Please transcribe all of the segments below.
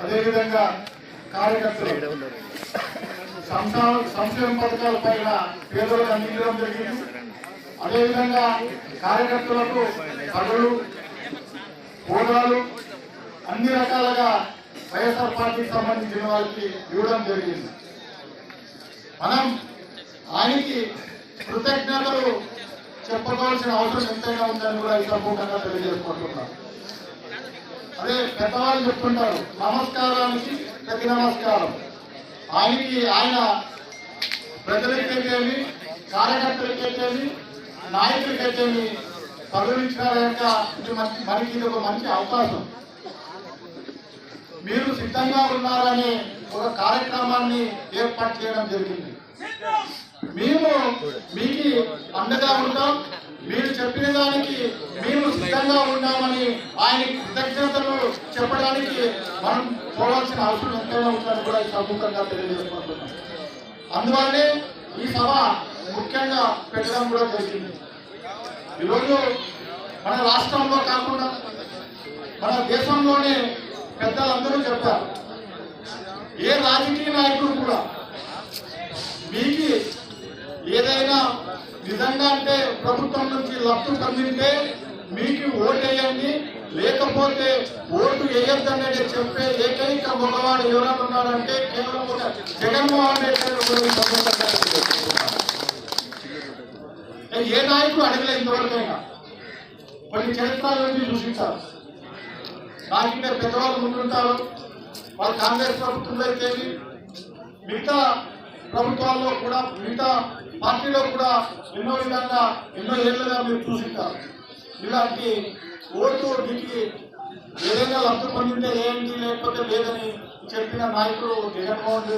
అదేవిధంగా కార్యకర్తలు సంక్షేమ పథకాల పైన పేదలకు అందించడం జరిగింది. అదేవిధంగా కార్యకర్తలకు పదవులు హోదాలు అన్ని రకాలుగా వైఎస్ఆర్ పార్టీకి సంబంధించిన వారికి ఇవ్వడం జరిగింది. మనం ఆయనకి కృతజ్ఞతలు చెప్పుకోవాల్సిన అవసరం ఎంతైనా ఉందని కూడా ఈ సంపూర్ణంగా తెలియజేసుకుంటున్నాం. అదే పెద్దవాళ్ళు చెప్తుంటారు, నమస్కారానికి ప్రతి నమస్కారం. ఆయన ప్రజలకైతేమి కార్యకర్తలకైతేమి నాయకులకైతేమి పదవించడాక మనకి ఇది ఒక మంచి అవకాశం. మీరు సిద్ధంగా ఉన్నారని ఒక కార్యక్రమాన్ని ఏర్పాటు చేయడం జరిగింది. మేము మీకు అండగా ఉంటాం, మీరు చెప్పిన దానికి మేము సిద్ధంగా ఉన్నామని ఆయన కృతజ్ఞతలు చెప్పడానికి మనం పోవాల్సిన అవసరం ఎంతైనా ఉందని కూడా ఈ సముఖంగా తెలియజేసుకుంటున్నాం. అందువల్లే ఈ సభ ముఖ్యంగా పెట్టడం కూడా జరిగింది. ఈరోజు మన రాష్ట్రంలో కాకుండా మన దేశంలోనే పెద్దలందరూ చెప్పారు, ఏ రాజకీయ నాయకుడు కూడా మీకు ఏదైనా నిజంగా అంటే ప్రభుత్వం నుంచి లబ్ధి పొందింటే మీకు ఓటేయండి, లేకపోతే ఓటు వేయొద్దనేది చెప్పే ఏకైక మగవాడు ఎవరైనా ఉన్నారంటే కేవలం ఒక జగన్మోహన్ రెడ్డి. ఏ నాయకుడు అడగలేదు ఇంతవరకైనా. కొన్ని చరిత్రల నుంచి చూసింటారు, నాకంటే పెద్దవాళ్ళు ముందుంటారు. వాళ్ళు కాంగ్రెస్ ప్రభుత్వంలో అయితే మిగతా ప్రభుత్వాల్లో కూడా మిగతా పార్టీలో కూడా ఎన్నో విధంగా ఎన్నో ఏళ్ళుగా మీరు చూసింటారు. ఇలాంటి ఓటు మీకు ఏదైనా లబ్ధి పొందింటే ఏంటి లేకపోతే లేదని చెప్పిన నాయకుడు జగన్మోహన్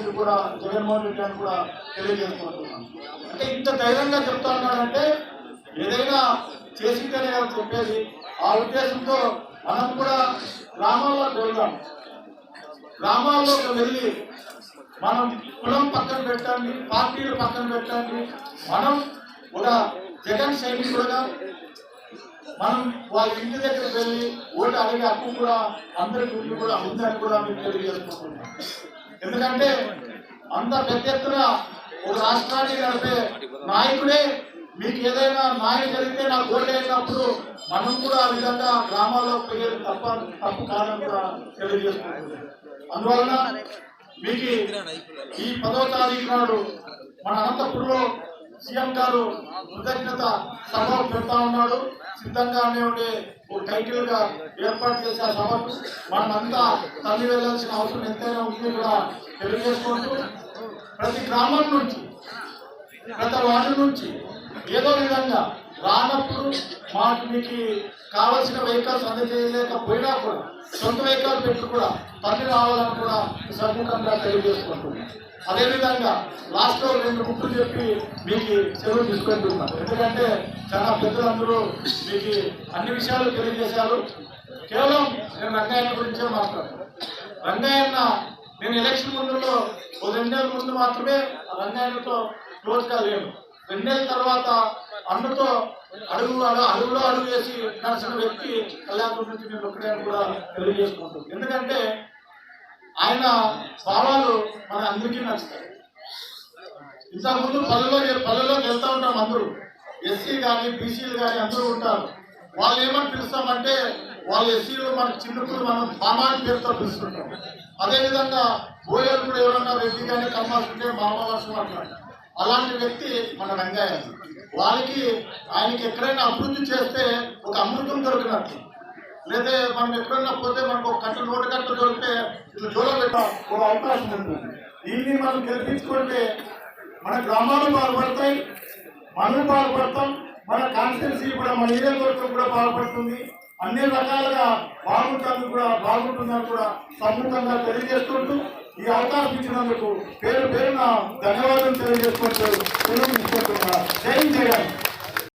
రెడ్డి అని కూడా తెలియజేసుకుంటున్నాం. అంటే ఇంత ధైర్యంగా చెప్తా ఉన్నాడంటే ఏదైనా చేసింటేనే కదా చెప్పేది. ఆ ఉద్దేశంతో మనం కూడా గ్రామాల్లోకి వెళ్దాం. గ్రామాల్లోకి వెళ్ళి మనం కులం పక్కన పెట్టండి, పార్టీలు పక్కన పెట్టండి, మనం ఒక జగన్ సైనికుడుగా మనం వాళ్ళ ఇంటి దగ్గరికి వెళ్ళి ఓటు అడిగే హక్కు కూడా అందరికి ఉందని కూడా మీకు తెలియజేసుకుంటున్నాం. ఎందుకంటే అంత పెద్ద ఎత్తున ఒక రాష్ట్రాన్ని నడిపే నాయకుడే మీకు ఏదైనా న్యాయం జరిగితే నాకు ఓటు అయినప్పుడు మనం కూడా ఆ విధంగా గ్రామాల్లో పోయేది తప్పు కాదని కూడా తెలియజేసుకుంటున్నాం. అందువలన మీకు ఈ 10వ తారీఖు నాడు మన అనంతపురంలో సీఎం గారు కృతజ్ఞత సభ పెడతా ఉన్నాడు. సిద్ధంగానే ఉండే ఒక టైటిల్ గా ఏర్పాటు చేసే ఆ సభకు మనమంతా తల్లి వెళ్లాల్సిన అవసరం ఎంతైనా ఉంది కూడా తెలియజేసుకుంటూ ప్రతి గ్రామం నుంచి ప్రతి వార్డు నుంచి ఏదో విధంగా రానప్పుడు మీకు కావాల్సిన వెహికల్స్ అందజేయలేకపోయినా కూడా సొంత వెహికల్ పెట్టి కూడా తల్లి రావాలని కూడా సముఖంగా తెలియజేసుకుంటున్నాం. అదేవిధంగా లాస్ట్ లో 2 బుక్కులు చెప్పి మీకు సెలవు తీసుకుంటున్నాం. ఎందుకంటే చాలా పెద్దలందరూ మీకు అన్ని విషయాలు తెలియజేశారు. కేవలం నేను రంగయ్య గురించే మాట్లాడతాను. రంగయ్య నేను ఎలక్షన్ ముందులో 2 నెలల ముందు మాత్రమే రంగయ్యతో క్లోజ్గా లేను. 2 నెలల తర్వాత అన్నతో అడుగులో అడుగు వేసి నడిచిన వ్యక్తి కళ్యాణ్ నుంచి నేను ఒక్కడే కూడా తెలియజేసుకుంటాను. ఎందుకంటే ఆయన భావాలు మన అందరికీ నచ్చుతాయి. ఇంతకుముందు పల్లెలోకి వెళ్తూ ఉంటాం, అందరూ ఎస్సీ కానీ బీసీలు కానీ అందరూ ఉంటారు. వాళ్ళు ఏమని పిలుస్తామంటే వాళ్ళు ఎస్సీలు మనకు చిన్నప్పుడు మనం మామాని పేరుతో పిలుస్తుంటాం. అదేవిధంగా బోయలు కూడా ఎవరన్నా రెడ్డి కానీ కమ్మాసుకుంటే మామ వర్షం అంటారు. అలాంటి వ్యక్తి మన రంగయ్య. ఆయనకి ఎక్కడైనా అభివృద్ధి చేస్తే ఒక అమృతం దొరికినట్టు, లేదా మనం ఎక్కడైనా పోతే మనకు ఒక కట్ట 100 కట్టలు దొరికితే ఇట్లా జోలో పెట్ట ఒక అవకాశం ఉంటుంది. దీన్ని మనం గెలిపించుకుంటే మన గ్రామాలు బాగుపడతాయి, మనం బాగుపడతాం, మన కాన్స్టిట్యున్సీ కూడా మన నియోజకవర్గం కూడా బాగుపడుతుంది. అన్ని రకాలుగా బాగుంటుందని కూడా సముఖంగా తెలియజేసుకుంటూ ఈ అవకాశం ఇచ్చినందుకు పేరున ధన్యవాదాలు తెలియజేసుకుంటూ జై జగన్.